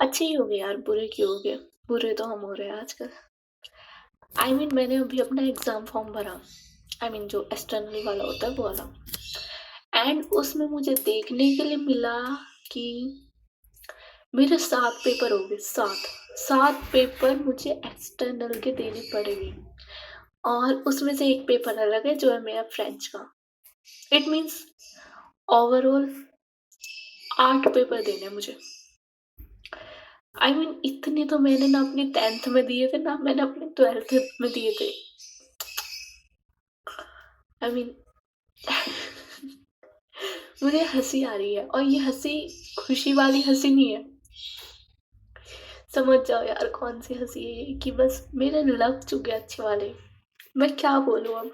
अच्छे ही हो गए यार, बुरे क्यों हो गए? बुरे तो हम हो रहे हैं आजकल। मैंने अभी अपना एग्ज़ाम फॉर्म भरा। जो एक्सटर्नल वाला होता है वो वाला। एंड उसमें मुझे देखने के लिए मिला कि मेरे 7 पेपर हो गए, 7। 7 पेपर मुझे एक्सटर्नल के देने पड़ेंगे और उसमें से 1 पेपर अलग है जो है मेरा फ्रेंच का। इट मीन्स ओवरऑल 8 पेपर देने हैं मुझे। इतने तो मैंने ना अपनी 10th में दिए थे, ना मैंने अपने 12th में दिए थे। आई मीन मुझे हँसी आ रही है और ये हँसी खुशी वाली हँसी नहीं है। समझ जाओ यार कौन-सी हँसी है ये कि बस मेरे लग चुके हैं अच्छे वाले। मैं क्या बोलूँ अब?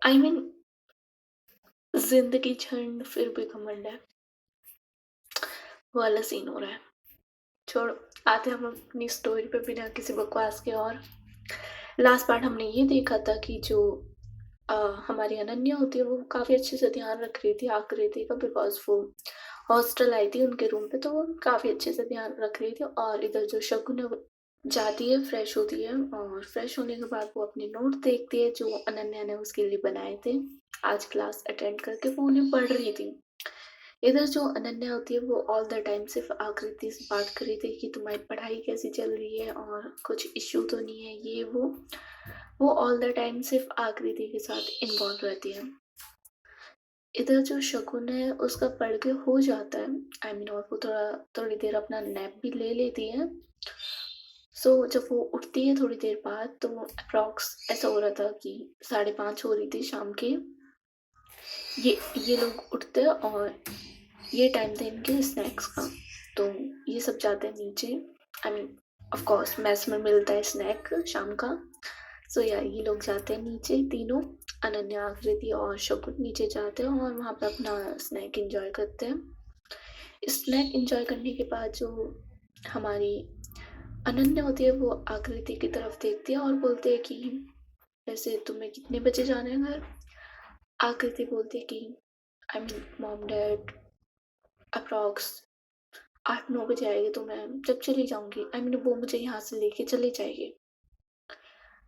आई मीन ज़िंदगी झंड फिर भी घमंड है, वो वाला सीन हो रहा है। छोड़ो, आते हम अपनी स्टोरी पे बिना किसी बकवास के। और लास्ट पार्ट हमने ये देखा था कि जो अ, हमारी अनन्या होती है वो काफ़ी अच्छे से ध्यान रख रही थी आकृति का, बिकॉज़ वो हॉस्टल आई थी उनके रूम पे, तो वो काफ़ी अच्छे से ध्यान रख रही थी। और इधर जो शगुन है वो जाती है, फ्रेश होती है और फ्रेश होने के बाद वो अपने नोट देखती है जो अनन्या ने उसके लिए बनाए थे। आज क्लास अटेंड करके वो उन्हें पढ़ रही थी। इधर जो अनन्या होती है वो ऑल द टाइम सिर्फ़ आकृति से बात कर रही थी कि तुम्हारी पढ़ाई कैसी चल रही है और कुछ इश्यू तो नहीं है, ये वो। वो ऑल द टाइम सिर्फ़ आकृति के साथ इन्वॉल्व रहती है। इधर जो शगुन है उसका पढ़ के हो जाता है। और वो थोड़ी देर अपना नैप भी ले लेती है। जब वो उठती है थोड़ी देर बाद तो अप्रॉक्स ऐसा हो रहा था कि 5:30 हो रही थी शाम के। ये ये लोग उठते हैं और ये टाइम था इनके स्नैक्स का। तो ये सब जाते हैं नीचे। I mean of course mess में मिलता है स्नैक शाम का। ये लोग जाते हैं नीचे तीनों, अनन्या, आकृति और शगुन नीचे जाते हैं और वहाँ पे अपना स्नैक एंजॉय करते हैं। स्नैक एंजॉय करने के बाद जो हमारी अनन्या होती है वो आकृति की तरफ देखती है और बोलती है कि वैसे तुम्हें कितने बजे जाना है घर? आकृति बोलती है कि मॉम डैड अप्रॉक्स 8-9 बजे आएगी तो मैं जब चली जाऊँगी। वो मुझे यहाँ से लेके चली जाएगी।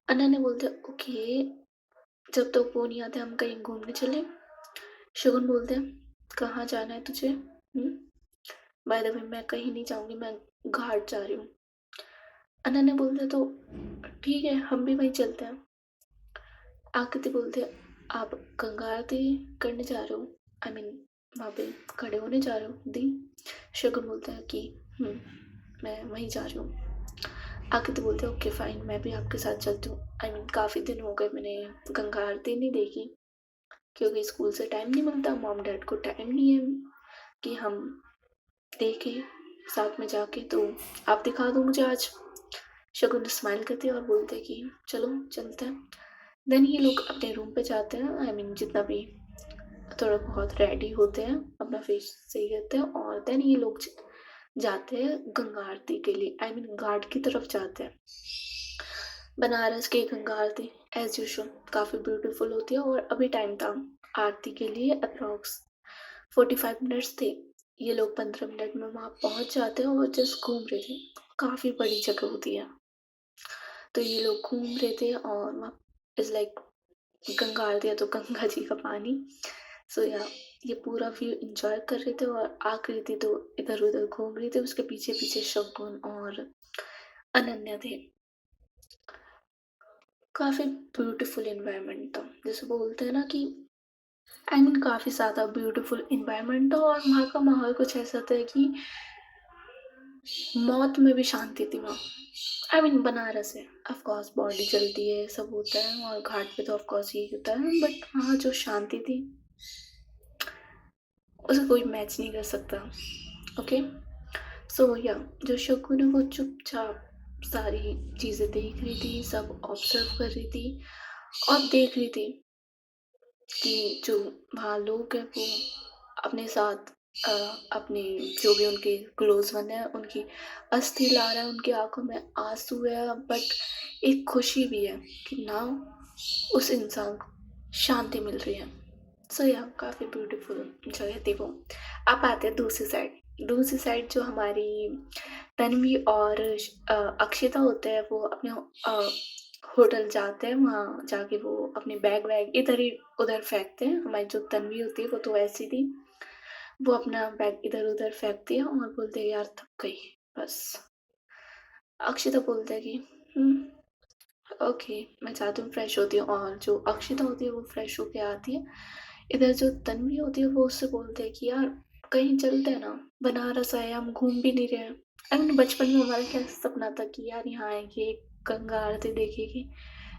अनन्या बोलते हैं ओके, जब तक वो नहीं आते हम कहीं घूमने चलें? शगुन बोलते हैं कहाँ जाना है तुझे? बाय द वे मैं कहीं नहीं जाऊँगी, मैं घाट जा रही हूँ। अनन्या बोलते तो ठीक है हम भी वहीं चलते हैं। आकृति बोलते हैं आप गंगा आरती करने जा रहे हो? आई मीन वहाँ पे खड़े होने जा रहे हो दी? शगुन बोलता है कि मैं वहीं जा रही हूँ। आकृति बोलते हैं ओके फाइन, मैं भी आपके साथ चलती हूँ। काफ़ी दिन हो गए मैंने गंगा आरती नहीं देखी, क्योंकि स्कूल से टाइम नहीं मिलता, मॉम डैड को टाइम नहीं है कि हम देखें साथ में जाके, तो आप दिखा दो मुझे आज। शगुन स्माइल करती है और बोलते हैं कि चलो चलते हैं। देन ये लोग अपने रूम पे जाते हैं। जितना भी थोड़ा बहुत रेडी होते हैं, अपना फेस सही करते हैं और देन ये लोग जाते हैं गंगा आरती के लिए। घाट की तरफ जाते हैं। बनारस की गंगा आरती एज यूजुअल काफ़ी ब्यूटीफुल होती है और अभी टाइम था आरती के लिए, अप्रॉक्स 45 मिनट्स थे। ये लोग 15 मिनट में वहाँ पहुँच जाते हैं और जस्ट घूम रहे थे। काफ़ी बड़ी जगह होती है, तो ये लोग घूम रहे थे और वहाँ इज़ लाइक गंगा आरती है तो गंगा जी का पानी। ये पूरा व्यू एंजॉय कर रहे थे और आकृति तो इधर उधर घूम रही थी, उसके पीछे पीछे शगुन और अनन्या थे। काफ़ी ब्यूटीफुल एनवायरनमेंट था, जैसे बोलते हैं ना कि काफ़ी ज़्यादा ब्यूटीफुल एनवायरनमेंट था और वहाँ का माहौल कुछ ऐसा था कि मौत में भी शांति थी वहाँ। बनारस है, ऑफ कोर्स बॉडी जलती है, सब होता है और घाट पे तो ऑफ कोर्स यही होता है, बट वहाँ जो शांति थी उसे कोई मैच नहीं कर सकता। ओके, जो शकुन है वो चुपचाप सारी चीज़ें देख रही थी, सब ऑब्जर्व कर रही थी और देख रही थी कि जो वहाँ लोग हैं वो अपने साथ अ, अपने जो भी उनके क्लोज वन है उनकी अस्थि ला रहा है, उनकी आंखों में आंसू है, बट एक खुशी भी है कि नाउ उस इंसान को शांति मिल रही है। सो या काफ़ी ब्यूटीफुल जगह थी वो। अब आते हैं दूसरी साइड। दूसरी साइड जो हमारी तन्वी और अक्षिता होते हैं, वो अपने होटल जाते हैं, वहाँ जाके वो अपने बैग वैग इधर ही उधर फेंकते हैं। हमारी जो तन्वी होती है वो तो वैसी थी, वो अपना बैग इधर उधर फेंकती है और बोलते है यार थक गई बस। अक्षिता बोलता है कि ओके, मैं जाती हूँ, फ्रेश होती हूँ। और जो अक्षिता होती है वो फ्रेश होके आती है। इधर जो तन्वी होती है वो उससे बोलते हैं कि यार कहीं चलते हैं ना, बनारस आए, हम घूम भी नहीं रहे हैं। आई मीन बचपन में हमारा क्या सपना था कि यार यहाँ आएंगे, गंगा आरती देखेंगे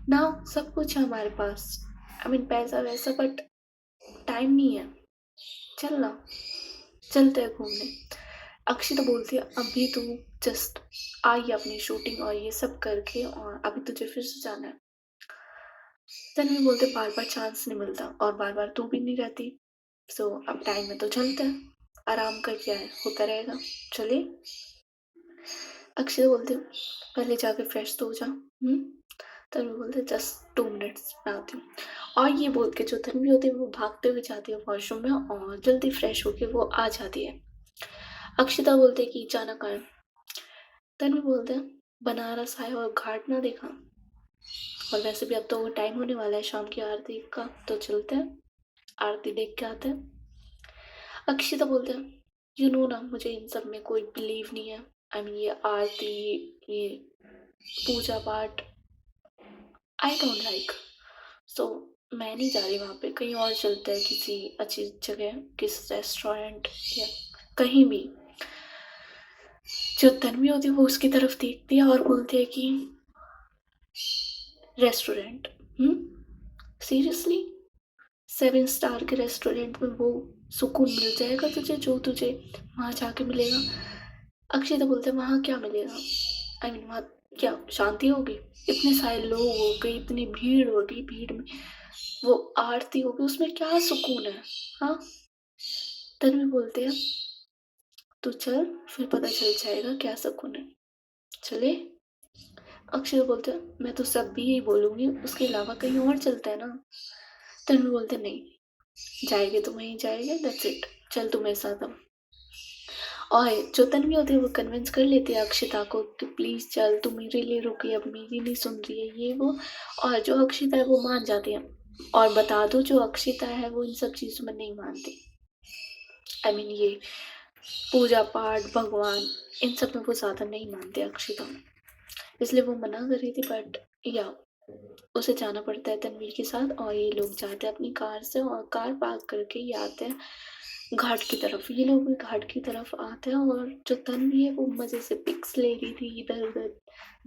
ना, सब कुछ है हमारे पास। आई मीन पैसा वैसा, बट टाइम नहीं है। चल ना, चलते हैं घूमने। अक्षिता बोलती है अभी तो जस्ट आई है अपनी शूटिंग और ये सब करके, और अभी तुझे फिर से जाना है। तन्वी बोलते बार बार चांस नहीं मिलता और बार बार तू भी नहीं रहती, सो अब टाइम में तो चलते हैं, आराम कर क्या है, होता रहेगा, चलिए। अक्षय बोलते पहले जाके फ्रेश तो हो जा। तन्वी बोलते जस्ट 2 मिनट्स में आती हूँ। और ये बोल के जो तन्वी होती है वो भागते हुए जाती है वॉशरूम में और जल्दी फ्रेश होके वो आ जाती है। अक्षिता बोलते कि जाना कहाँ है। तन्वी बोलते बनारस आए और घाट ना देखा, और वैसे भी अब तो वो टाइम होने वाला है शाम की आरती का, तो चलते हैं आरती देख के आते हैं। अक्षिता बोलते हैं यू नो ना, मुझे इन सब में कोई बिलीव नहीं है। आई मीन ये आरती, ये पूजा पाठ, आई डोंट लाइक। सो मैं नहीं जा रही वहाँ पे, कहीं और चलते हैं किसी अच्छी जगह, किस रेस्टोरेंट या कहीं भी। जो तन्वी होती है वो उसकी तरफ देखती है और बोलती है कि रेस्टोरेंट, सीरियसली 7 स्टार के रेस्टोरेंट में वो सुकून मिल जाएगा तुझे जो तुझे वहाँ जाके मिलेगा। अक्षय तो बोलते हैं वहाँ क्या मिलेगा, आई मीन वहाँ क्या शांति होगी, इतने सारे लोग हो गए, इतनी भीड़ होगी, भीड़ में वो आरती होगी, उसमें क्या सुकून है। हाँ, तन्वी बोलते हैं तू चल, फिर पता चल जाएगा क्या सुकून है, चले। अक्षय बोलते हैं मैं तो सब भी यही बोलूँगी, उसके अलावा कहीं और चलता है ना। तन्वी बोलते नहीं, जाएंगे तो वहीं जाएंगे, दैट्स इट, चल तू मेरे साथ अब। और जो तन्वी होती है वो कन्विंस कर लेती है अक्षिता को कि प्लीज चल, तू मेरे लिए रुकी, अब मेरी नहीं सुन रही है ये वो। और जो अक्षिता है वो मान जाती है। और बता दो जो अक्षिता है वो इन सब चीज़ों में नहीं मानती। आई मीन ये पूजा पाठ भगवान इन सब में वो ज़्यादा नहीं मानते अक्षिता, इसलिए वो मना कर रही थी, बट या उसे जाना पड़ता है तन्वीर के साथ। और ये लोग जाते हैं अपनी कार से और कार पार्क करके ये आते हैं घाट की तरफ। ये लोग भी घाट की तरफ आते हैं और जो तन्वी है वो मज़े से पिक्स ले रही थी, इधर उधर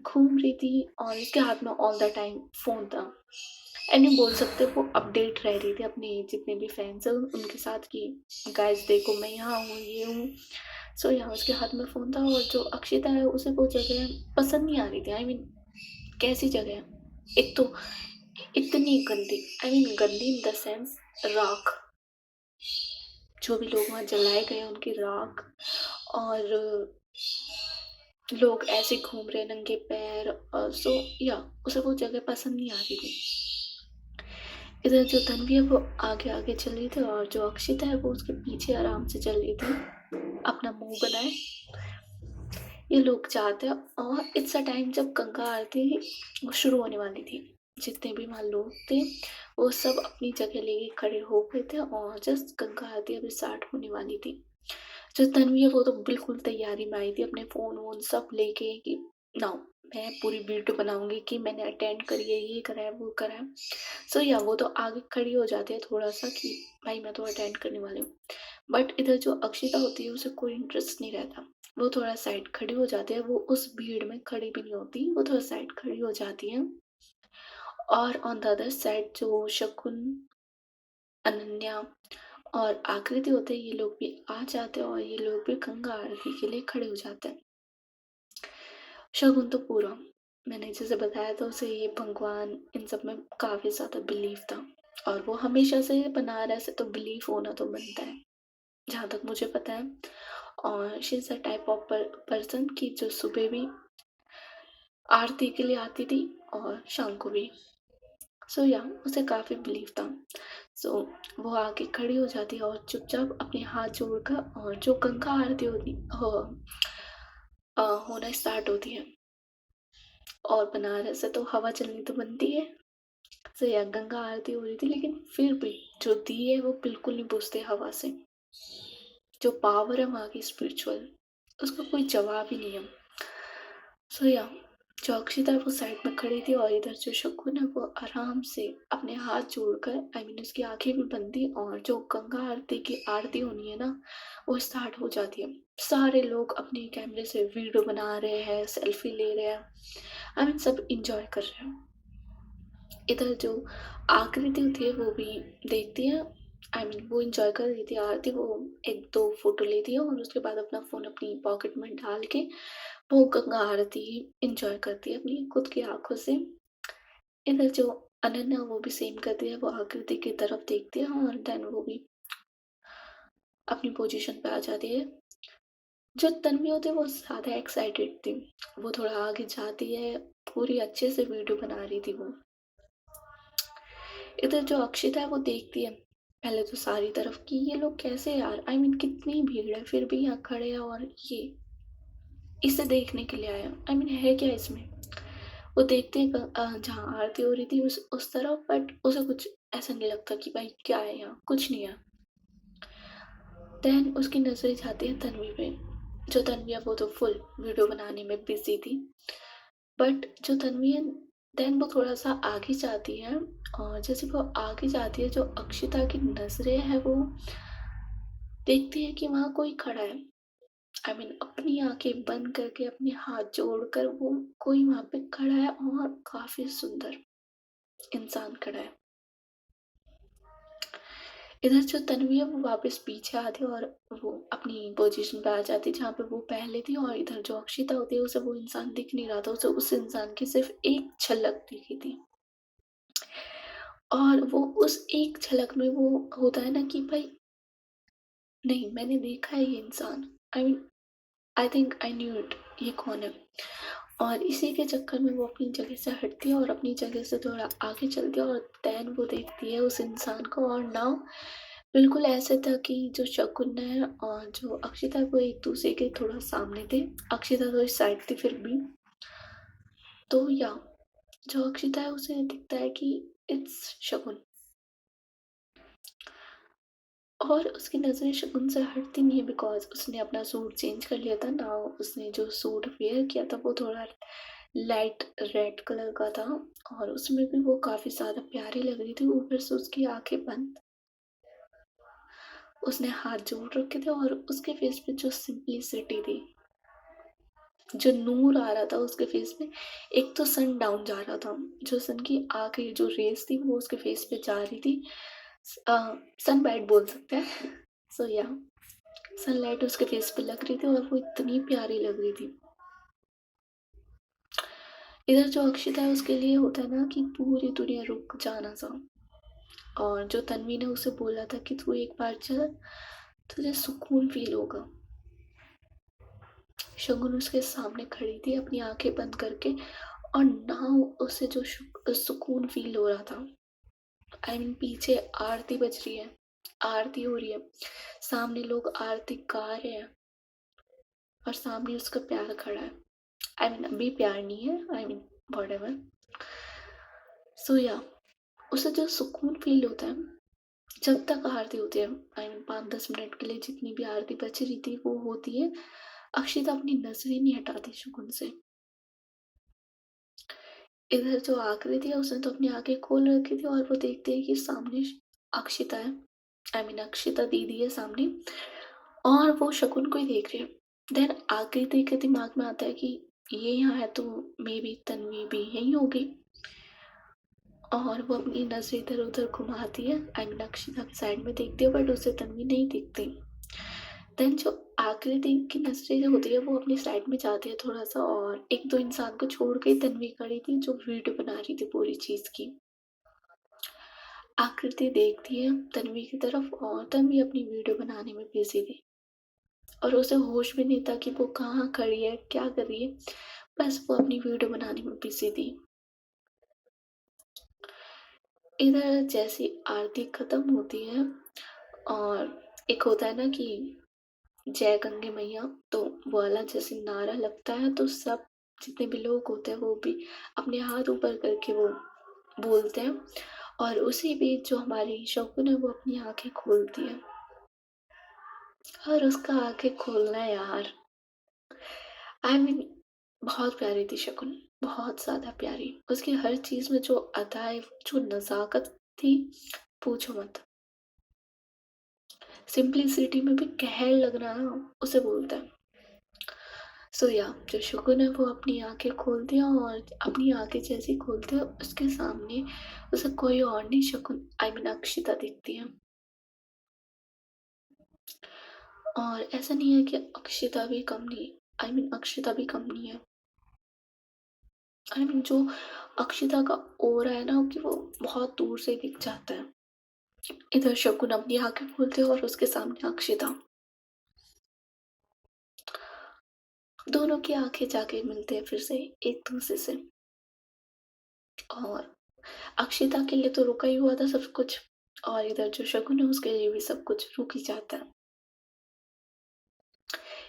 घूम रही थी और इसके हाथ में ऑल द टाइम फ़ोन था। एंड बोल सकते वो अपडेट रह रही थी अपने जितने भी फैंस हैं उनके साथ कि गाइस देखो मैं यहाँ हूँ, ये हूँ। सो यहाँ उसके हाथ में फ़ोन था और जो अक्षिता है उसे वो जगह पसंद नहीं आ रही थी। आई मीन कैसी जगह है, एक तो इतनी गंदी, आई मीन गंदी इन द सेंस राख, जो भी लोग वहाँ जलाए गए हैं उनकी राख, और लोग ऐसे घूम रहे नंगे पैर। सो या उसे वो जगह पसंद नहीं आ रही थी। इधर जो तन्वी है वो आगे आगे चल रही थी और जो अक्षिता है वो उसके पीछे आराम से चल रही थी अपना मुंह बनाए। ये लोग जाते हैं और इट्स अ टाइम जब गंगा आरती वो शुरू होने वाली थी। जितने भी वहाँ लोग थे वो सब अपनी जगह लेके खड़े हो गए थे और जस्ट गंगा आरती अभी स्टार्ट होने वाली थी। जो तन्वी है वो तो बिल्कुल तैयारी में आई थी अपने फ़ोन वोन सब लेके कि नाउ मैं पूरी वीडियो बनाऊंगी कि मैंने अटेंड करी है, ये करा है वो करा है। सो या वो तो आगे खड़ी हो जाती है थोड़ा सा कि भाई मैं तो अटेंड करने वाली हूँ। बट इधर जो अक्षिता होती है उसे कोई इंटरेस्ट नहीं रहता, वो थोड़ा साइड खड़ी हो जाती है, वो उस भीड़ में खड़ी भी नहीं होती, वो थोड़ा साइड खड़ी हो जाती है। और ऑन द अदर साइड जो शकुन, अनन्या और आकृति होते हैं ये लोग भी आ जाते हैं और ये लोग भी गंगा आरती के लिए खड़े हो जाते हैं। शगुन तो पूरा, मैंने जैसे बताया था उसे ये भगवान इन सब में काफ़ी ज़्यादा बिलीव था और वो हमेशा से बनारस से तो बिलीव होना तो बनता है जहाँ तक मुझे पता है। और she is a type of person की जो सुबह भी आरती के लिए आती थी और शाम को भी। सो या उसे काफ़ी बिलीव था। सो वो आके खड़ी हो जाती है और चुपचाप अपने हाथ जोड़कर और जो गंगा आरती होना स्टार्ट होती है। और बनारस से तो हवा चलनी तो बनती है। सो या गंगा आरती हो रही थी लेकिन फिर भी जो दिए वो बिल्कुल नहीं बुझते हवा से। जो पावर है वहाँ की स्पिरिचुअल, उसका कोई जवाब ही नहीं है। सो या जो अक्षिता है वो साइड में खड़ी थी और इधर जो शकुन है वो आराम से अपने हाथ जोड़कर उसकी आंखें भी बंद थी और जो गंगा आरती की आरती होनी है ना वो स्टार्ट हो जाती है। सारे लोग अपने कैमरे से वीडियो बना रहे हैं, सेल्फी ले रहे हैं, सब इंजॉय कर रहे हैं। इधर जो आकृति होती है वो भी देखती है, वो इंजॉय कर रही थी आरती। वो एक दो फोटो लेती है और उसके बाद अपना फ़ोन अपनी पॉकेट में डाल के वो गंगा आरती इंजॉय करती है अपनी खुद की आंखों से। इधर जो अनन्या वो भी सेम करती है, वो आकृति की तरफ देखती है और देन वो भी अपनी पोजीशन पे आ जाती है। जो तन्वी होती है वो ज़्यादा एक्साइटेड थी, वो थोड़ा आगे जाती है, पूरी अच्छे से वीडियो बना रही थी वो। इधर जो अक्षिता है वो देखती है पहले तो सारी तरफ कि ये लोग कैसे यार, कितनी भीड़ है फिर भी यहाँ खड़े हैं और ये इसे देखने के लिए आया। है क्या इसमें। वो देखते हैं जहाँ आरती हो रही थी उस तरफ, बट उसे कुछ ऐसा नहीं लगता कि भाई क्या है यहाँ, कुछ नहीं है। देन उसकी नजरें जाती है तन्वी पे। जो तन्वी है वो तो फुल वीडियो बनाने में बिजी थी, बट जो तन्वी है देन वो थोड़ा सा आगे जाती है और जैसे वो आगे जाती है जो अक्षिता की नजरें हैं वो देखती है कि वहाँ कोई खड़ा है। अपनी आंखें बंद करके अपने हाथ जोड़कर वो कोई वहाँ पे खड़ा है और काफी सुंदर इंसान खड़ा है। इधर जो तन्वी है वो वापस पीछे आती है और वो अपनी पोजीशन पे आ जाती है जहाँ पे वो पहले थी। और इधर जो अक्षिता होती है उसे वो इंसान दिख नहीं रहा था, उसे उस इंसान की सिर्फ एक झलक दिखी थी। और वो उस एक झलक में वो होता है ना कि भाई नहीं, मैंने देखा है ये इंसान। I think I knew it, ये कौन है। और इसी के चक्कर में वो अपनी जगह से हटती है और अपनी जगह से थोड़ा आगे चलती है और देन वो देखती है उस इंसान को। और नाउ बिल्कुल ऐसे था कि जो शकुन है और जो अक्षिता है वो एक दूसरे के थोड़ा सामने थे। अक्षिता तो इस साइड थी फिर भी। तो या जो अक्षिता है उसे दिखता है कि इट्स शकुन। और उसकी नज़रें शकुन से हटती नहीं है बिकॉज उसने अपना सूट चेंज कर लिया था ना। उसने जो सूट वेयर किया था वो थोड़ा लाइट रेड कलर का था और उसमें भी वो काफ़ी ज़्यादा प्यारी लग रही थी। ऊपर से उसकी आंखें बंद, उसने हाथ जोड़ रखे थे और उसके फेस पे जो सिंपलिसिटी थी, जो नूर आ रहा था उसके फेस पे। एक तो सन डाउन जा रहा था, जो सन की आंखें जो रेस थी वो उसके फेस पे जा रही थी। सन बैड बोल सकते हैं। सो या सनलाइट उसके फेस पे लग रही थी और वो इतनी प्यारी लग रही थी। इधर जो अक्षिता है उसके लिए होता है ना कि पूरी दुनिया रुक जाना सा। और जो तन्वी ने उसे बोला था कि तू एक बार चल, तुझे सुकून फील होगा। शगुन उसके सामने खड़ी थी अपनी आंखें बंद करके और नाउ उसे जो सुकून फील हो रहा था। पीछे आरती बज रही है, आरती हो रही है, सामने लोग आरती गा रहे हैं और सामने उसका प्यार खड़ा है। अभी प्यार नहीं है, व्हाटएवर। सो या उसे जो सुकून फील होता है जब तक आरती होती है, 5-10 मिनट के लिए जितनी भी आरती बच रही थी वो होती है। अक्षिता अपनी नजरें नहीं हटाती शकुन से। इधर जो आकृति है उसने तो अपनी आंखें खोल रखी थी और वो देखते है कि सामने अक्षिता है, अक्षिता दीदी है सामने और वो शकुन को ही देख रही है। देन आकृति के दिमाग में आता है कि ये यहाँ है तो मे बी तन्वी भी यही होगी। और वो अपनी नजर इधर उधर घुमाती है, अक्षिता की साइड में देखती है बट उसे तन्वी नहीं दिखती। देन जो आकृति की नजरें जो होती है वो अपनी साइड में जाती है थोड़ा सा और एक दो इंसान को छोड़ के तन्वी खड़ी थी जो वीडियो बना रही थी पूरी चीज की। आकृति देखती है तन्वी की तरफ और तन्वी अपनी वीडियो बनाने में बिजी थी और उसे होश भी नहीं था कि वो कहाँ खड़ी है, क्या कर रही है। बस वो अपनी वीडियो बनाने में बिजी थी। इधर जैसी आरती खत्म होती है और एक होता है ना कि जय गंगे मैया, तो वो वाला जैसे नारा लगता है तो सब जितने भी लोग होते हैं वो भी अपने हाथ ऊपर करके वो बोलते हैं। और उसी बीच जो हमारी शकुन है वो अपनी आंखें खोलती है और उसका आंखें खोलना यार, आई मीन बहुत प्यारी थी शकुन, बहुत ज़्यादा प्यारी। उसकी हर चीज़ में जो अदाएँ, जो नज़ाकत थी, पूछो मत। सिंप्लिसिटी में भी कहर लगना ना उसे बोलते हैं। सो या जो शकुन है वो अपनी आँखें खोलती है और अपनी आँखें जैसे ही खोलती है उसके सामने उसे कोई और नहीं शकुन आई मीन अक्षिता दिखती है। और ऐसा नहीं है कि अक्षिता भी कम नहीं, आई मीन अक्षिता भी कम नहीं है। आई मीन जो अक्षिता का ऑरा है ना कि वो बहुत दूर से दिख जाता है। इधर शकुन अपनी आंखें खोलते हैं और उसके सामने अक्षिता, दोनों की आंखें जाके मिलते हैं फिर से एक दूसरे से। और अक्षिता के लिए तो रुका ही हुआ था सब कुछ, और इधर जो शकुन है उसके लिए भी सब कुछ रुक ही जाता है।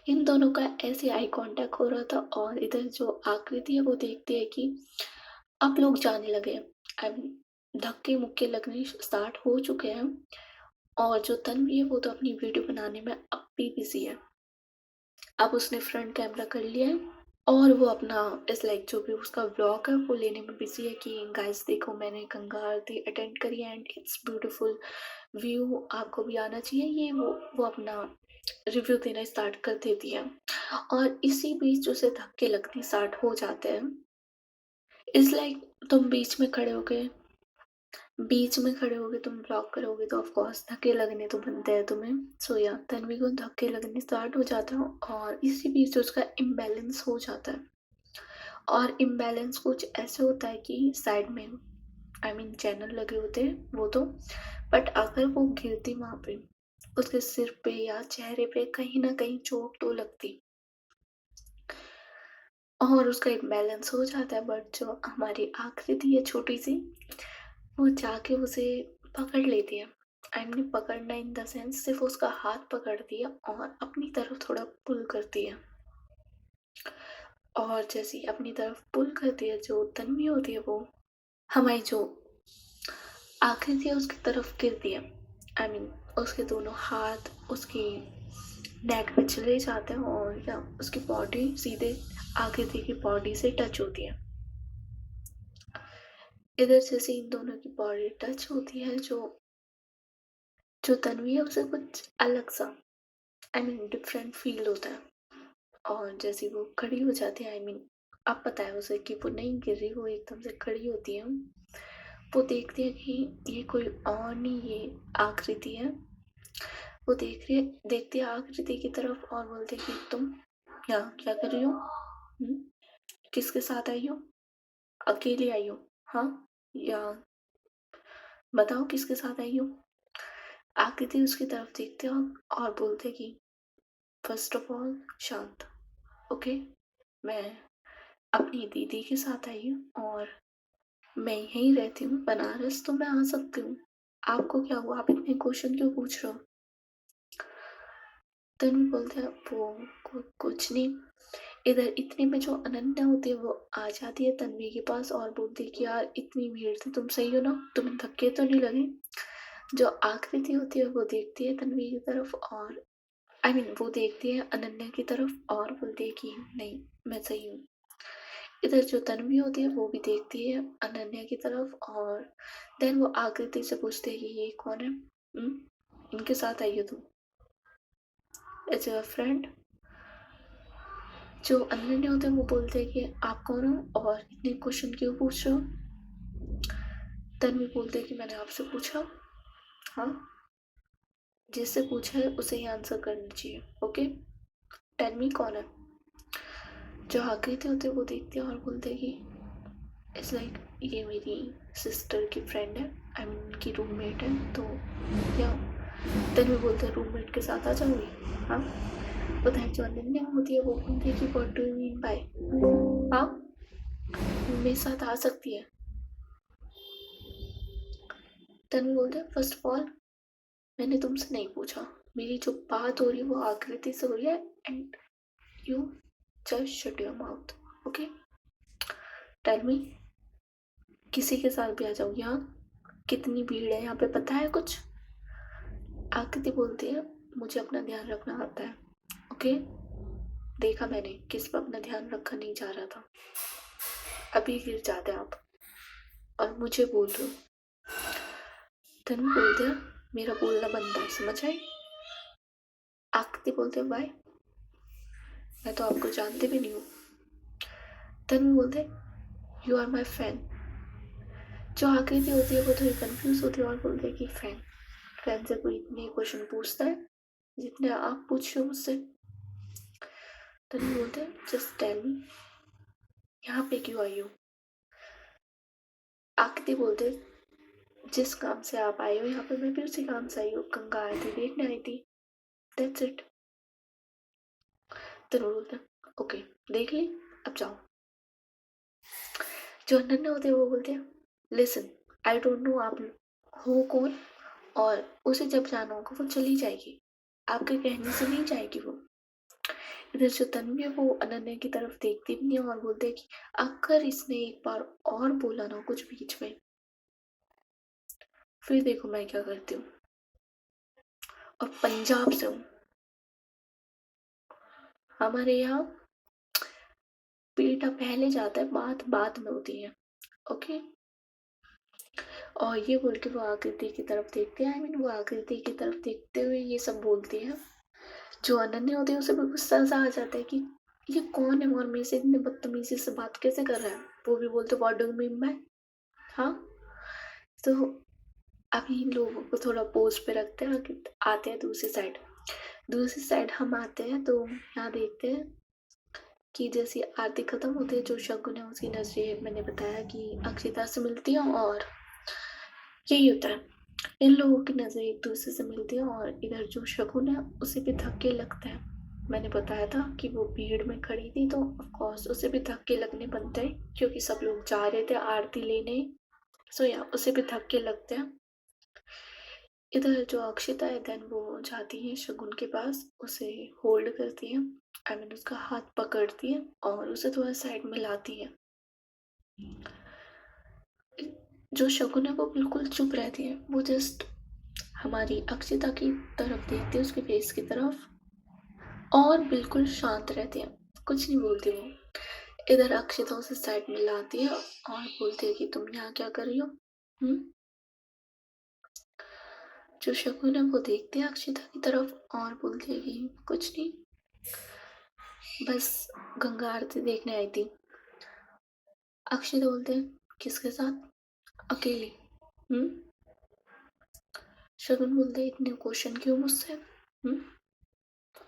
इन दोनों का ऐसे आई कांटेक्ट हो रहा था और इधर जो आकृति है वो देखती है कि अब लोग जाने लगे हैं। अब धक्के मुक्के लगने स्टार्ट हो चुके हैं और जो तन्वी है वो तो अपनी वीडियो बनाने में अब भी बिजी है। अब उसने फ्रंट कैमरा कर लिया है और वो अपना इस लाइक जो भी उसका व्लॉग है वो लेने में बिजी है कि गाइस देखो मैंने गंगा आरती अटेंड करी एंड इट्स ब्यूटीफुल व्यू, आपको भी आना चाहिए, ये वो अपना रिव्यू देना स्टार्ट कर देती है। और इसी बीच उसे धक्के लगने स्टार्ट हो जाते हैं। इट्स लाइक तुम बीच में खड़े होगे तुम ब्लॉक करोगे तो ऑफ कोर्स धक्के लगने तो बनते हैं तुम्हें। सो या तन्वी को धक्के लगने स्टार्ट हो जाता है और इसी बीच उसका इम्बैलेंस हो जाता है। और इम्बैलेंस कुछ ऐसे होता है कि साइड में आई मीन चैनल लगे होते हैं वो तो, बट अगर वो गिरती वहां पे उसके सिर पे या चेहरे पे कहीं ना कहीं चोट तो लगती और उसका इम्बैलेंस हो जाता है। बट जो हमारी आकृति है छोटी सी, वो जाके उसे पकड़ लेती है। आई मीन पकड़ना इन द सेंस सिर्फ उसका हाथ पकड़ती है और अपनी तरफ थोड़ा पुल करती है। और जैसे ही अपनी तरफ पुल करती है जो तन्वी होती है वो हमारी जो आकृति है उसकी तरफ गिरती है। आई मीन उसके दोनों हाथ उसकी नेक पे चले जाते हैं और या उसकी बॉडी सीधे आकृति की बॉडी से टच होती है। इधर जैसे इन दोनों की बॉडी टच होती है, जो जो तन्वी है उसे कुछ अलग सा आई मीन डिफरेंट फील होता है। और जैसे वो खड़ी हो जाती है आई मीन अब पता है उसे कि वो नहीं गिर रही, वो एकदम से खड़ी होती है। वो देखती है कि ये कोई और नहीं, ये आकृति है। वो देखती है आकृति की तरफ और बोलती है कि तुम यहाँ क्या कर रही हो? हम्म? किसके साथ आई हो? अकेली आई हो? हाँ, या बताओ किसके साथ आई हो? आकृति उसकी तरफ देखते हो और बोलते कि फर्स्ट ऑफ ऑल शांत, ओके, मैं अपनी दीदी के साथ आई हूँ और मैं यहीं रहती हूँ बनारस, तो मैं आ सकती हूँ। आपको क्या हुआ, आप इतने क्वेश्चन क्यों पूछ रहे हो? तन्वी बोलते हैं वो कुछ नहीं। इधर इतने में जो अनन्या होती है वो आ जाती है तन्वी के पास और बोलती है कि यार इतनी भीड़ थी, तुम सही हो ना, तुम्हें धक्के तो नहीं लगे? जो आकृति होती है वो देखती है तन्वी की तरफ और आई मीन वो देखती है अनन्या की तरफ और बोलती है कि नहीं मैं सही हूँ। इधर जो तन्वी होती है वो भी देखती है अनन्या की तरफ और देन वो आकृति से पूछती है कि ये कौन है? इनके साथ आई हो तुम एज अ फ्रेंड? जो अनन्या होते हैं वो बोलते हैं कि आप कौन हो और इतने क्वेश्चन क्यों पूछ रहे हो? तन्वी बोलते हैं कि मैंने आपसे पूछा। हाँ, जिससे पूछा है उसे ही आंसर करना चाहिए, ओके? टेल मी कौन है? जो आकृति होते हैं वो देखते हैं और बोलते हैं कि इट्स लाइक ये मेरी सिस्टर की फ्रेंड है, आई मीन उनकी रूममेट है, तो या तन्वी बोलते हैं रूममेट के साथ आ जाओगी? हाँ। पता है जो अनन्या होती है वो बोलती है कि what do you mean by? हाँ, मेरे साथ आ सकती है। तन्वी बोलते हैं फर्स्ट ऑफ ऑल मैंने तुमसे नहीं पूछा, मेरी जो बात हो रही है वो आकृति से हो रही है and you just shut your mouth. Okay, tell me, किसी के साथ भी आ जाओ, यहाँ कितनी भीड़ है यहाँ पे पता है कुछ? आकृति बोलती है मुझे अपना ध्यान रखना आता है। ओके, देखा मैंने किस पर अपना ध्यान रखा नहीं जा रहा था, अभी गिर जाते आप और मुझे बोल रहे हो। तन्वी बोलते हैं मेरा बोलना बनता है, समझ आई? आकृति बोलते हैं वाई, मैं तो आपको जानते भी नहीं हूँ। तन्वी बोलते यू आर माई फैन। जो आकृति होती है वो थोड़ी कंफ्यूज होती है और बोलते हैं कि फैन, फैन से कोई इतने क्वेश्चन पूछता है जितने आप पूछ रहे हो मुझसे? तन्वी बोलते हैं जस्ट टेल मी, यहाँ पे क्यों आई हो? आकृति बोलते जिस काम से आप आए हो यहाँ पे मैं भी उसी काम से आई हूँ, गंगा आरती देखने आई थी, दैट्स इट। तन्वी बोलते ओके, देख ली, अब जाओ। जो नन्हे होते हैं वो बोलते हैं लिसन, आई डोंट नो आप हो कौन, और उसे जब जाना होगा वो चली जाएगी, आपके कहने से नहीं जाएगी वो। इधर जो तन्वी है वो अनन्या की तरफ देखती भी नहीं है और बोलते हैं कि अगर इसने एक बार और बोला ना कुछ बीच में, फिर देखो मैं क्या करती हूँ। और पंजाब से हूँ, हमारे यहाँ बेटा पहले जाता है, बात बात में होती है। ओके, और ये बोल के वो आकृति की तरफ देखते हैं, आई मीन वो आकृति की तरफ देखते हुए ये सब बोलती है। जो अनन्या होती है उसे भी गुस्सा सा आ जाता है कि ये कौन है और मेरे से इतने बदतमीजी से बात कैसे कर रहा है। वो भी बोलते what do you mean by, हाँ। तो अभी इन लोगों को थोड़ा पोज पे रखते हैं कि आते हैं दूसरी साइड। दूसरी साइड हम आते हैं तो यहाँ देखते हैं कि जैसी आरती खत्म होती है, जो शगुन है उसकी नजरें मैंने बताया कि अक्षिता से मिलती है और यही होता है, इन लोगों की नज़र एक दूसरे से मिलती है और इधर जो शगुन है उसे भी धक्के लगते हैं। मैंने बताया था कि वो भीड़ में खड़ी थी तो ऑफकोर्स उसे भी धक्के लगने बनते हैं क्योंकि सब लोग जा रहे थे आरती लेने, सो या उसे भी धक्के लगते हैं। इधर जो अक्षिता है देन वो जाती है शगुन के पास, उसे होल्ड करती है, आई मीन उसका हाथ पकड़ती है और उसे थोड़ा साइड में लाती है। जो शगुन है वो बिल्कुल चुप रहती है, वो जस्ट हमारी अक्षिता की तरफ देखती है, उसके फेस की तरफ, और बिल्कुल शांत रहती है, कुछ नहीं बोलती वो। इधर अक्षिता उसे साइड में लाती है और बोलती है कि तुम यहाँ क्या कर रही हो? जो शगुन है वो देखती है अक्षिता की तरफ और बोलती है कि कुछ नहीं, बस गंगा आरती देखने आई थी। अक्षिता बोलते हैं किसके साथ? अकेली। शगुन बोलते हैं इतने क्वेश्चन क्यों मुझसे?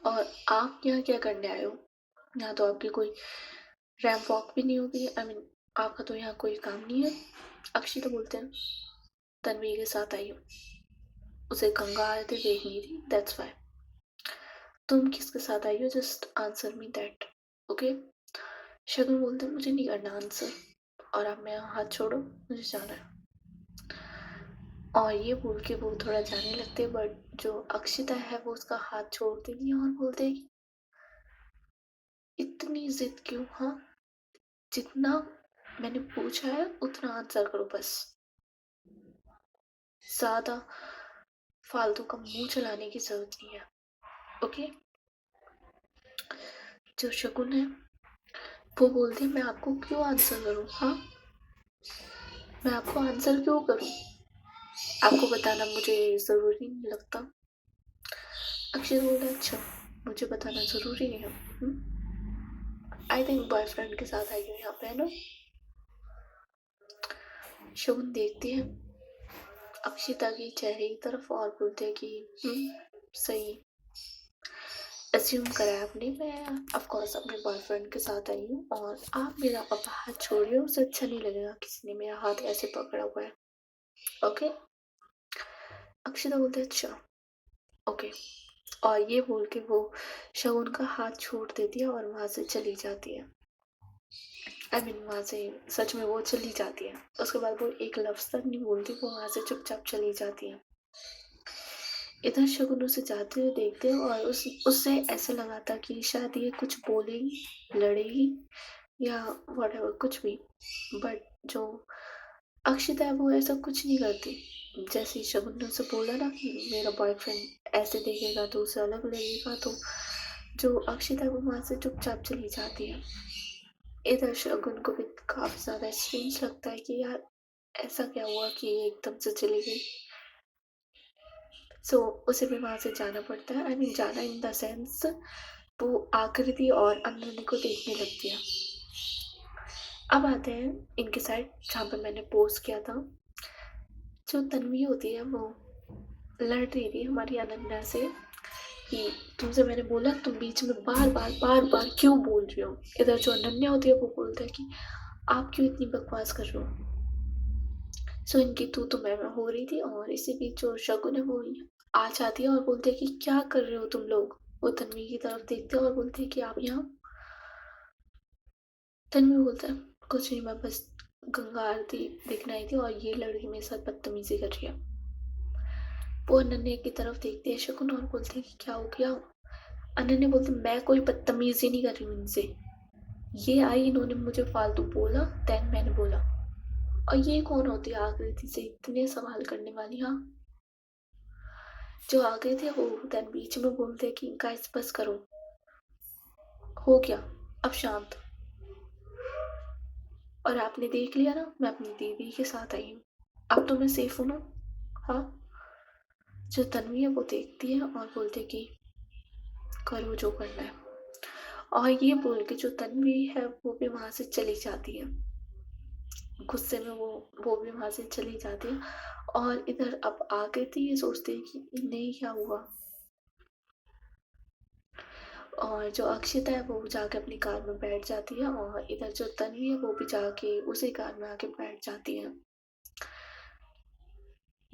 और आप यहाँ क्या करने आए हो? यहाँ तो आपकी कोई रैंप वॉक भी नहीं होगी, आई मीन आपका तो यहाँ कोई काम नहीं है। अक्षिता बोलते हैं तन्वी के साथ आई हो, उसे गंगा आरती देखनी थी, दैट्स वाई। तुम किसके साथ आई हो? Just answer me that, okay. Shagun बोलते हैं मुझे नहीं करना आंसर, और अब मेरा हाथ छोड़ो, मुझे जाना है। और ये बोल के वो थोड़ा जाने लगते हैं, बट जो अक्षिता है वो उसका हाथ छोड़ती नहीं है और बोलते हैं इतनी जिद क्यों? हाँ, जितना मैंने पूछा है उतना आंसर करो बस, ज्यादा फालतू का मुंह चलाने की जरूरत नहीं है, ओके। जो शगुन है वो बोलती है मैं आपको क्यों आंसर करूं? हाँ, मैं आपको आंसर क्यों करूं? आपको बताना मुझे जरूरी नहीं लगता। अक्षय बोला अच्छा, मुझे बताना जरूरी नहीं है। आई थिंक बॉयफ्रेंड के साथ आई हूँ यहाँ पे, है ना? शगुन देखती है अक्षिता की चेहरे की तरफ और बोलते हैं कि सही अस्यूम करा है आपने, मैं ऑफ कोर्स अपने बॉयफ्रेंड के साथ आई हूँ और आप मेरा अब हाथ छोड़िए, उसे अच्छा नहीं लगेगा किसी ने मेरा हाथ ऐसे पकड़ा हुआ है, ओके। अक्षिता बोलते अच्छा, ओके, और ये बोल के वो शगुन का हाथ छोड़ देती है और वहां से चली जाती है। आई मीन वहाँ से सच में वो चली जाती है। उसके बाद वो एक लफ्ज़ तक नहीं बोलती, वो वहाँ से चुपचाप चली जाती है। इधर शगुन उसे जाते हुए देखते हैं और उससे ऐसा लगा था कि शायद ये कुछ बोलेगी, लड़ेगी या व्हाटएवर कुछ भी। बट जो अक्षिता है वो ऐसा कुछ नहीं करती। जैसे ही शगुन ने उसे बोला ना कि मेरा बॉयफ्रेंड ऐसे देखेगा तो उसे अलग लगेगा, तो जो अक्षिता है वो वहाँ से चुपचाप चली जाती है। इधर शगुन को भी काफ़ी ज़्यादा स्ट्रेंज लगता है कि यार ऐसा क्या हुआ कि ये एकदम से चली गई। सो उसे भी वहाँ से जाना पड़ता है। आई मीन जाना इन द सेंस वो आकृति और अनन्या को देखने लगती है। अब आते हैं इनके साइड जहाँ पे मैंने पोस्ट किया था। जो तन्वी होती है वो लड़ रही थी हमारी अनन्या से कि तुमसे मैंने बोला तुम बीच में बार बार क्यों बोल रही हो। इधर जो अनन्या होती है वो बोलता है कि आप क्यों इतनी बकवास कर रहे हो। सो इनकी तू मैं हो रही थी और इसी बीच जो शगुन है वो आ जाती है और बोलते हैं कि क्या कर रहे हो तुम लोग। वो तन्वी की तरफ देखते हैं और बोलते हैं कि आप यहाँ। तन्वी बोलता है कुछ नहीं, मैं बस गंगा आरती देखने आई थी और ये लड़की मेरे साथ बदतमीजी कर रही है। वो अनन्या की तरफ देखती है शगुन और बोलते हैं कि क्या हो गया। अनन्या बोलती मैं कोई बदतमीजी नहीं कर रही हूँ इनसे, ये आई इन्होंने मुझे फालतू बोला, देन मैंने बोला। और ये कौन होती है आकृति से इतने सवाल करने वाली। हाँ, जो आ गए थे वो देन बीच में बोलते कि गाइस बस करो, हो गया, अब शांत। और आपने देख लिया ना मैं अपनी दीदी के साथ आई हूँ, अब तो मैं सेफ हूँ ना। हाँ, जो तन्वी है वो देखती है और बोलती है कि करो जो करना है। और ये बोल के जो तन्वी है वो भी वहां से चली जाती है। गुस्से में वो भी वहां से चली जाती है। और इधर अब आकृति ये सोचते हैं कि इन्हें क्या हुआ। और जो अक्षिता है वो जाके अपनी कार में बैठ जाती है और इधर जो तन्वी है वो भी जाके उसी कार में आके बैठ जाती है।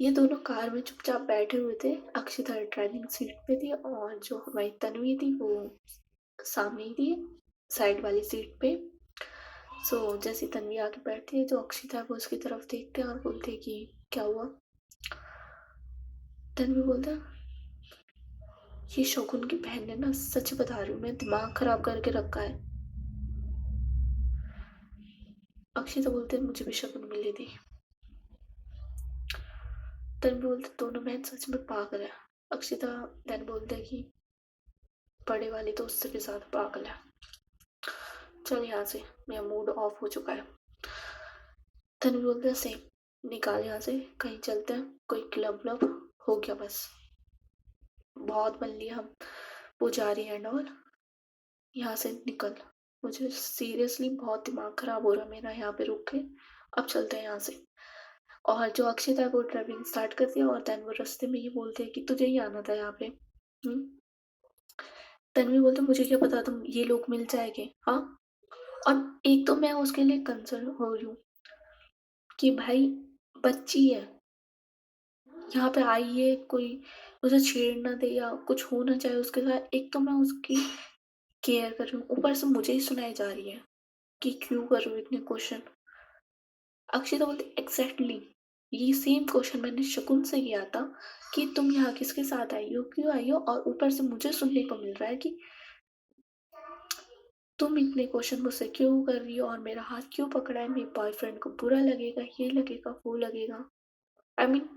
ये दोनों कार में चुपचाप बैठे हुए थे। अक्षिता ड्राइविंग सीट पे थी और जो हमारी तन्वी थी वो सामने ही थी, साइड वाली सीट पे। सो जैसी तन्वी आके बैठती है जो अक्षिता है वो उसकी तरफ देखते हैं और बोलते हैं कि क्या हुआ। तन्वी बोलता है ये शगुन की बहन ने ना, सच बता रही हूँ मैं, दिमाग खराब करके रखा है। अक्षिता बोलते हैं मुझे भी शगुन मिली थी। तन्वी बोलते दोनों बहन सच में पागल है। अक्षिता देन बोलते कि बड़े वाली तो उससे भी ज्यादा पागल है। चल यहाँ से, मेरा मूड ऑफ हो चुका है। तन्वी बोलते से निकाल यहाँ से, कहीं चलते हैं कोई क्लब व्लब, हो गया बस, बहुत बन लिया हम पुजारी एंड ऑल, यहाँ से निकल। मुझे सीरियसली बहुत दिमाग खराब हो रहा है मेरा यहाँ पे रुक के, अब चलते हैं यहाँ से। और जो अक्षिता है वो ड्राइविंग स्टार्ट करती है और देन वो रास्ते में ये बोलते हैं कि तुझे ही आना था यहाँ पे। तन्वी बोलते मुझे क्या पता तुम ये लोग मिल जाएंगे। हाँ, और एक तो मैं उसके लिए कंसर्न हो रही हूँ कि भाई बच्ची है, यहाँ पे आई है, कोई उसे छेड़ ना दे या कुछ हो ना चाहे उसके साथ। एक तो मैं उसकी केयर कर रही हूँ, ऊपर से मुझे ही सुनाई जा रही है कि क्यों कर रही हूँ इतने क्वेश्चन। अक्षिता बोलती एग्जैक्टली ये सेम क्वेश्चन मैंने शकुन से किया था कि तुम यहाँ किसके साथ आई हो, क्यों आई हो, और ऊपर से मुझे सुनने को मिल रहा है कि तुम इतने क्वेश्चन मुझसे क्यों कर रही हो और मेरा हाथ क्यों पकड़ा है, मेरे बॉयफ्रेंड को बुरा लगेगा, ये लगेगा वो लगेगा। I mean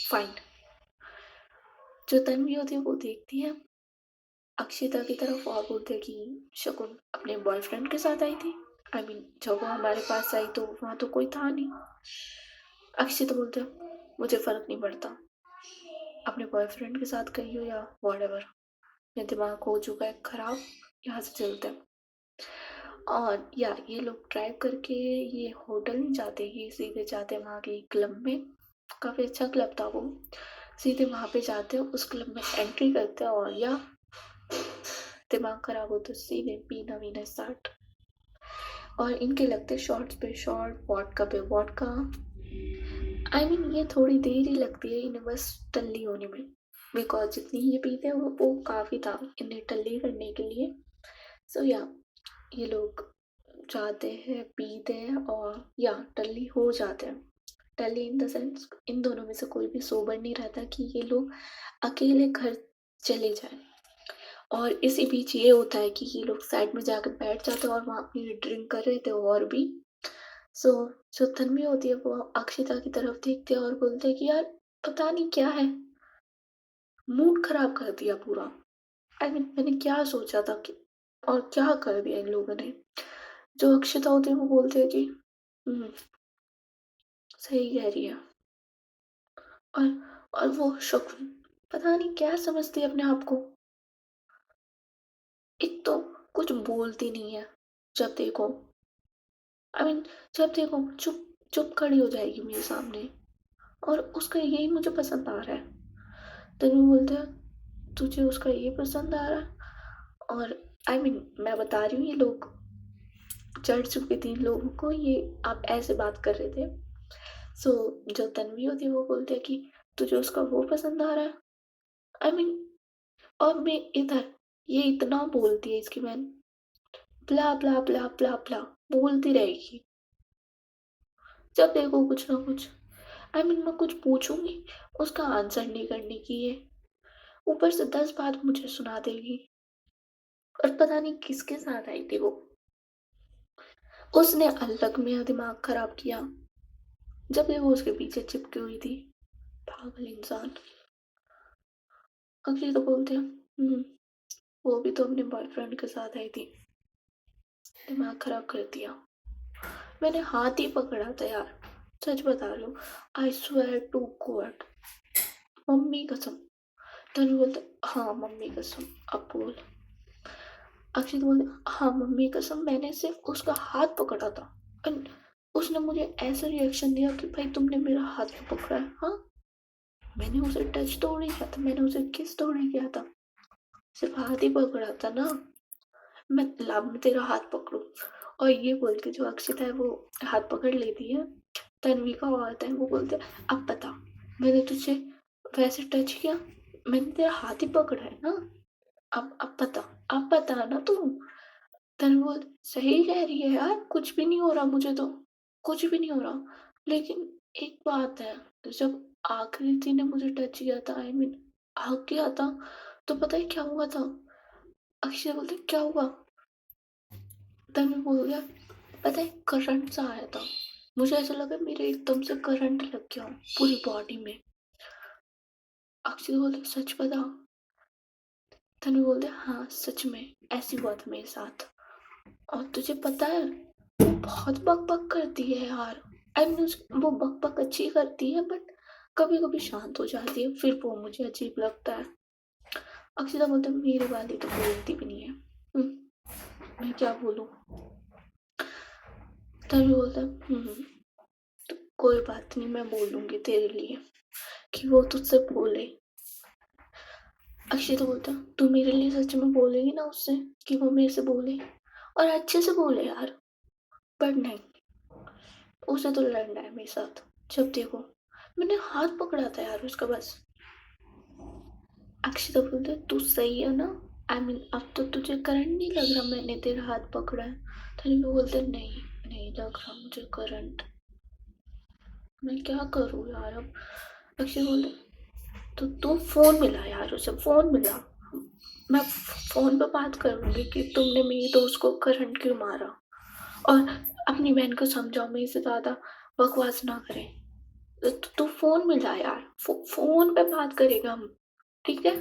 fine. जो तन्वी होती है वो देखती है अक्षिता की तरफ और बोलते हैं कि शकुन अपने बॉयफ्रेंड के साथ आई थी। आई मीन जब वो हमारे पास आई तो वहां तो कोई था नहीं। अक्षिता बोलते मुझे फर्क नहीं पड़ता, अपने बॉयफ्रेंड के साथ गई हो या व्हाटएवर, मेरा दिमाग हो चुका है खराब, यहाँ से चलते हैं। और यार ये लोग ड्राइव करके ये होटल नहीं जाते, ये सीधे जाते वहाँ के क्लब में। काफ़ी अच्छा क्लब था वो। सीधे वहाँ पे जाते हैं, उस क्लब में एंट्री करते हैं और या दिमाग खराब हो तो सीधे पीना वीना स्टार्ट। और इनके लगते शॉर्ट्स पे शॉर्ट, वॉडका पे वॉडका। आई मीन ये थोड़ी देर ही लगती है इन्हें बस टल्ली होने में, बिकॉज जितनी ये पीते हैं वो काफ़ी था इन्हें टल्ली करने के लिए। सो या ये लोग जाते हैं, पीते हैं और या टल्ली हो जाते हैं। टल्ली इन द सेंस इन दोनों में से कोई भी सोबर नहीं रहता कि ये लोग अकेले घर चले जाएँ। और इसी बीच ये होता है कि ये लोग साइड में जाकर बैठ जाते हैं और वहाँ अपनी ड्रिंक कर रहे थे और भी। सो जो तन्वी होती है वो अक्षिता की तरफ देखती है और बोलते हैं कि यार पता नहीं क्या है, मूड खराब कर दिया पूरा। आई मीन मैंने क्या सोचा था कि और क्या कर दिया इन लोगों ने। जो अक्षिता होती है वो बोलती है कि सही कह रही है। और और वो शकुन पता नहीं क्या समझती है अपने आप को। एक तो कुछ बोलती नहीं है, जब देखो आई मीन जब देखो चुप चुप खड़ी हो जाएगी मेरे सामने। और उसका यही मुझे पसंद आ रहा है। तभी बोलते हैं तुझे उसका ये पसंद आ रहा है। और आई मीन मैं बता रही हूँ ये लोग चढ़ चुके 3 लोगों को, ये आप ऐसे बात कर रहे थे। सो जो तन्वी होती है वो बोलती है कि तुझे उसका वो पसंद आ रहा है। आई मीन और मैं इधर ये इतना बोलती है इसकी बहन, ब्ला ब्ला ब्ला ब्ला ब्ला बोलती रहेगी। जब देखो कुछ ना कुछ आई मीन मैं कुछ पूछूंगी उसका आंसर नहीं करने की है, ऊपर से 10 बात मुझे सुना देगी। और पता नहीं किसके साथ आई थी वो, उसने अलग मेरा दिमाग खराब किया जब भी वो उसके पीछे चिपकी हुई थी। पागल इंसान। अगली तो बोलते हैं वो भी तो अपने बॉयफ्रेंड के साथ आई थी, दिमाग खराब कर दिया। मैंने हाथ ही पकड़ा था यार, सच बता रही हूँ। I swear to God, mummy कसम। तनु बोलते हाँ मम्मी कसम, अब बोल। अक्षित बोलते हाँ मम्मी कसम मैंने सिर्फ उसका हाथ पकड़ा था। एंड उसने मुझे ऐसा रिएक्शन दिया कि भाई तुमने मेरा हाथ क्यों पकड़ा है। हाँ मैंने उसे टच थोड़ी किया था, मैंने उसे किस थोड़ी किया था, सिर्फ हाथ ही पकड़ा था ना। मैं लब में तेरा हाथ पकड़ू। और ये बोल के जो अक्षिता है वो हाथ पकड़ लेती है तन्वी का और है वो बोलते हैं अब बता मैंने तुझे वैसे टच किया, मैंने तेरा हाथ ही पकड़ा है ना। अब बता ना तू। तन्वी बोल सही कह रही है यार, कुछ भी नहीं हो रहा मुझे तो, कुछ भी नहीं हो रहा। लेकिन एक बात है, जब आकृति ने मुझे टच किया था आई मीन हक किया था, तो पता है क्या हुआ था। अक्षय बोलते क्या हुआ। तन्वी बोल गया पता है करंट सा आया था, मुझे ऐसा लगा मेरे एकदम से करंट लग गया पूरी बॉडी में। अक्षय बोलते सच बता। तन्वी बोलते हाँ सच में ऐसी हुआ था मेरे साथ। और तुझे पता है वो बहुत बक बक करती है यार। आई मीन वो बक बक अच्छी करती है बट कभी कभी शांत हो जाती है, फिर वो मुझे अजीब लगता है। अक्षिता बोलते मेरे वाली तो बोलती भी नहीं है। मैं क्या बोलूं। तभी बोलता तो कोई बात नहीं मैं बोलूंगी तेरे लिए कि वो तुझसे बोले। अक्षिता बोलता तू मेरे लिए सच में बोलेगी ना उससे कि वो मेरे से बोले और अच्छे से बोले यार। पर नहीं, उसे तो लड़ना है मेरे साथ। जब देखो मैंने हाथ पकड़ा था यार उसका बस। अक्षिता बोलते तू सही है ना। आई मीन अब तो तुझे करंट नहीं लग रहा मैंने तेरा हाथ पकड़ा है। तभी वो बोलते नहीं नहीं लग रहा मुझे करंट, मैं क्या करूँ यार अब। अक्षय बोलते तो तू फोन मिला यार उसे, फोन मिला, मैं फोन पे बात करूंगी कि तुमने मेरी दोस्त को करंट क्यों मारा। और अपनी बहन को समझाओ मेरे से ज्यादा बकवास ना करे। तो तू फोन मिला यार, फोन पे बात करेगा हम, ठीक है।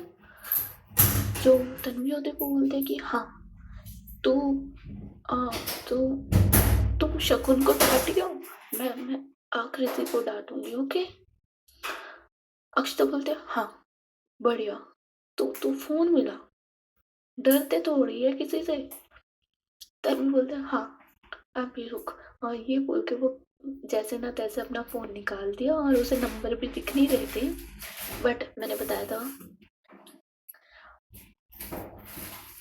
जो तन्वी होते को बोलते कि हाँ तू तू तुम शकुन को डांटियो, मैं आकृति को डांटूंगी ओके। अक्षता बोलते हाँ बढ़िया। तू फोन मिला, डरते थोड़ी है किसी से। तभी बोलते हाँ अभी रुक। और ये बोल के वो जैसे ना तैसे अपना फोन निकाल दिया और उसे नंबर भी दिख नहीं रहे थे बट मैंने बताया था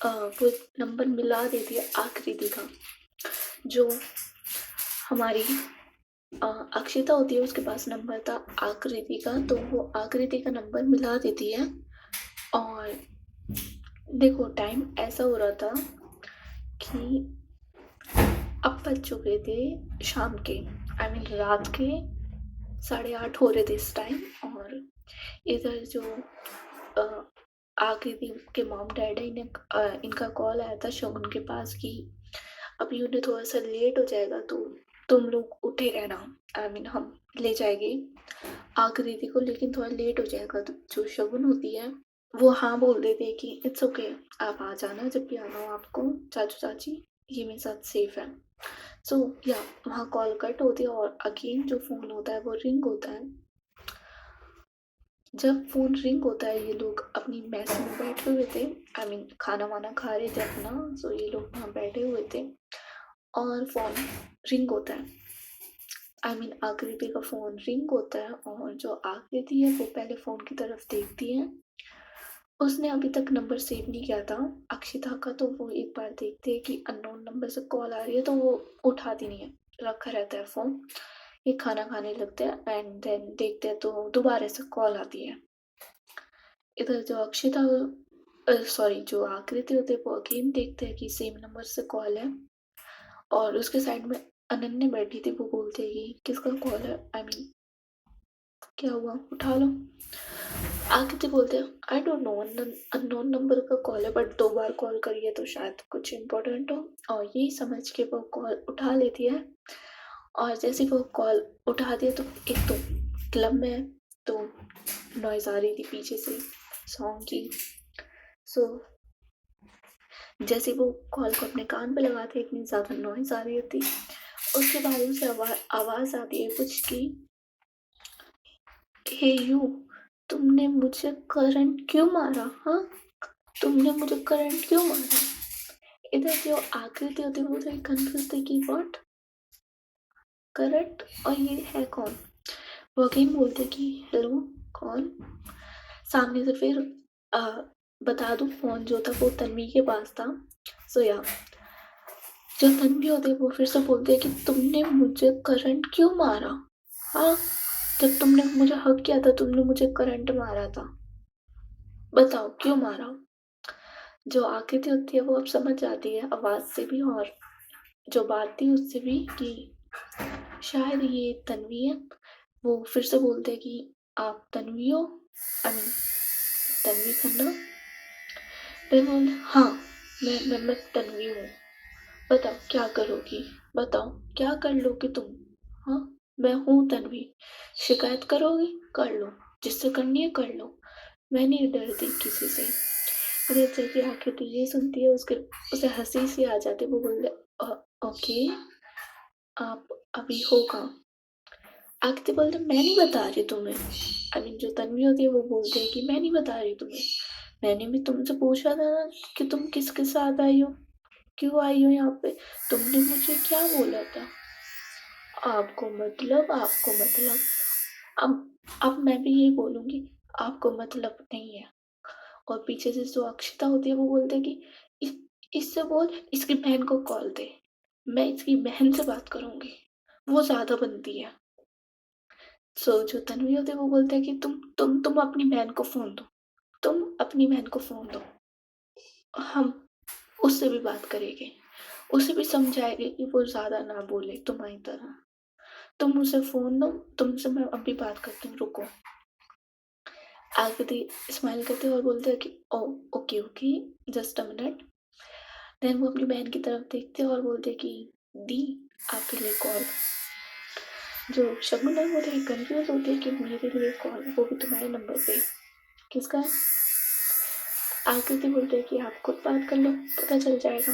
वो नंबर मिला देती है आकृति का। जो हमारी अक्षिता होती है उसके पास नंबर था आकृति का, तो वो आकृति का नंबर मिला देती है। और देखो टाइम ऐसा हो रहा था कि अब बज चुके थे शाम के, आई मीन रात के 8:30 हो रहे थे इस टाइम। और इधर जो आकृति के मॉम डैड है, इनका कॉल आया था शगुन के पास कि अभी उन्हें थोड़ा सा लेट हो जाएगा तो तुम लोग उठे रहना, आई मीन हम ले जाएंगे आकृति को, लेकिन थोड़ा लेट हो जाएगा। तो जो शगुन होती है वो हाँ बोल देते हैं कि इट्स ओके, आप आ जाना जब भी आना हो आपको, चाचू चाची ये मेरे साथ सेफ है। सो या वहाँ कॉल कट होती है और अगेन जो फ़ोन होता है वो रिंग होता है। जब फ़ोन रिंग होता है, ये लोग अपनी मेस में बैठे हुए थे, आई मीन खाना वाना खा रहे थे अपना। सो ये लोग वहाँ बैठे हुए थे और फ़ोन रिंग होता है, आई मीन आकृति का फ़ोन रिंग होता है। और जो आकृति है वो पहले फ़ोन की तरफ देखती है, उसने अभी तक नंबर सेव नहीं किया था अक्षिता का, तो वो एक बार देखते हैं कि अननोन नंबर से कॉल आ रही है तो वो उठाती नहीं है, रखा रहता है फ़ोन। ये खाना खाने लगते हैं एंड देन देखते हैं तो दोबारा से कॉल आती है। इधर जो अक्षिता सॉरी जो आकृति होती है वो अगेन देखते हैं कि सेम नंबर से कॉल है, और उसके साइड में अनन्या बैठी थी, वो बोलती है कि किसका कॉल है, आई मीन क्या हुआ, उठा लो। आकृति बोलते हैं I don't know, unknown number का कॉल है बट 2 बार कॉल करी है तो शायद कुछ इम्पोर्टेंट हो, और यही समझ के वो कॉल उठा लेती है। और जैसे वो कॉल उठाती है तो एक तो क्लब में है तो नॉइज़ आ रही थी पीछे से सॉन्ग की। सो जैसे वो कॉल को अपने कान पे लगाते इतनी ज़्यादा नॉइज़ आ रही होती, उसके बाद उसे आवाज़ आती है कुछ की, हे यू, तुमने मुझे करंट क्यों मारा, हाँ तुमने मुझे करंट क्यों मारा। इधर जो आकृति होती है वो थोड़ी कंफ्यूज थी कि व्हाट करंट, और ये है कौन। वो अगेन बोलते कि हेलो कौन। सामने से फिर बता दूं फोन जो था वो तन्वी के पास था। सो या जो तन्वी होती है वो फिर से बोलते हैं कि तुमने मुझे करंट क्यों मारा, हाँ जब तुमने मुझे हक किया था तुमने मुझे करंट मारा था, बताओ क्यों मारा। जो आकृति होती है वो अब समझ जाती है आवाज़ से भी और जो बात थी उससे भी कि शायद ये तन्वी है। वो फिर से बोलते हैं कि आप तन्वी हो, I mean Tanvi Khanna. Then बोल हाँ मैं तन्वी हूँ, बताओ क्या करोगी, बताओ क्या कर लोगी तुम, हाँ मैं हूँ तन्वी, शिकायत करोगी कर लो, जिससे करनी है कर लो, मैं नहीं डरती किसी से। अरे जैसे आके तो ये सुनती है उसके उसे हंसी सी आ जाती है, वो बोलते ओके आप अभी हो कहाँ। आकृति बोलते मैं नहीं बता रही तुम्हें, आई मीन जो तन्वी होती है वो बोलती है कि मैं नहीं बता रही तुम्हें, मैंने भी तुमसे पूछा था ना कि तुम किसके साथ आई हो, क्यों आई हो यहाँ पे, तुमने मुझे क्या बोला था, आपको मतलब अब मैं भी यही बोलूँगी, आपको मतलब नहीं है। और पीछे से जो अक्षता होती है वो बोलते हैं कि इस इससे बोल इसकी बहन को कॉल दे, मैं इसकी बहन से बात करूँगी, वो ज़्यादा बनती है। सो जो तन्वी होती है वो बोलते हैं कि तुम अपनी बहन को फ़ोन दो, तुम अपनी बहन को फ़ोन दो, हम उससे भी बात करेंगे, उसे भी समझाएँगे कि वो ज़्यादा ना बोले तुम्हारी तरह। तुम उसे फ़ोन दो, तुमसे मैं अभी बात करती हूँ, रुको। आकृति स्माइल करते और बोलते हैं कि oh okay okay just a minute. Then वो अपनी बहन की तरफ देखते हैं और बोलते हैं कि दी आपके लिए कॉल। जो शगुन है वो थोड़ी कंफ्यूज होती है कि मेरे लिए कॉल, वो भी तुम्हारे नंबर पे, किसका है। आकृति बोलते हैं कि आप खुद बात कर लो पता चल जाएगा,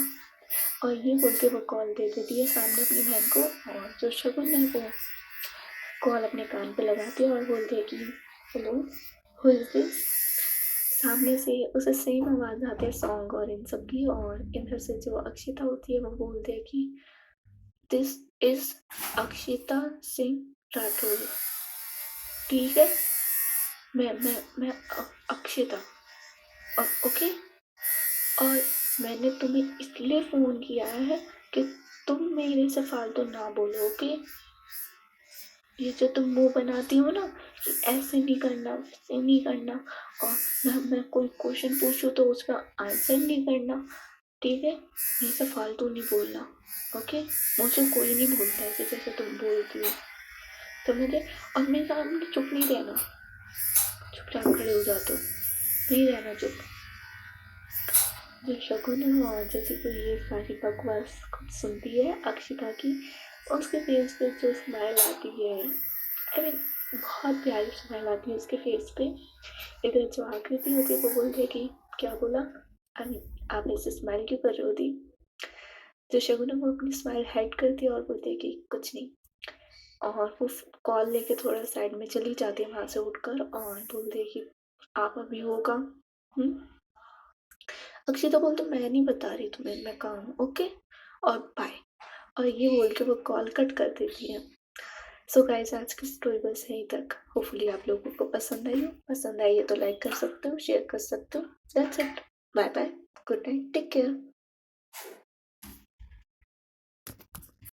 और ये बोल के वो कॉल दे देती है सामने अपनी बहन को। और जो शगुन है वो कॉल अपने कान पे लगाती है और बोलती है कि हेलो हु इज दिस। सामने से उसे सेम आवाज़ आती है सॉन्ग और इन सब की, और इधर से जो अक्षिता होती है वो बोलती है कि दिस इज अक्षिता सिंह राठौर, ठीक है मैं अक्षिता ओके। और मैंने तुम्हें इसलिए फ़ोन किया है कि तुम मेरे से फालतू ना बोलो ओके। ये जो तुम मुंह बनाती हो ना कि ऐसे नहीं करना वैसे नहीं करना, और मैं कोई क्वेश्चन पूछूं तो उसका आंसर नहीं करना, ठीक है? ये सब फालतू नहीं बोलना, ओके? मुझे कोई नहीं बोलता ऐसे जैसे तुम बोलती हो, समझे? और मेरे सामने चुप नहीं रहना, चुपचाप खड़े हो जाते हो, नहीं रहना चुप। जो शगुन है और जैसे कोई ये सारी बकवास सुनती है अक्षिता की, उसके फेस पे जो स्माइल आती है, आई मीन बहुत प्यारी स्माइल आती है उसके फेस पे। इधर जो आकृति होती है वो बोलती है कि क्या बोला, आई मीन आप ऐसे स्माइल क्यों कर रहे होती? जो शगुन है वो अपनी स्माइल हाइड करती है और बोलती है कि कुछ नहीं, और वो कॉल लेके थोड़ा साइड में चली जाती है वहाँ से उठकर और बोलती है कि आप अभी होगा। अक्षिता बोलती मैं नहीं बता रही तुम्हें, मैं कहाँ हूँ, ओके और बाय। और ये बोल के वो कॉल कट कर देती है। सो गाइस आज की स्टोरी बस यहीं तक। होपफुली आप लोगों को पसंद आई हो, पसंद आई है तो लाइक कर सकते हो, शेयर कर सकते हो। That's it, bye bye, good night, take care.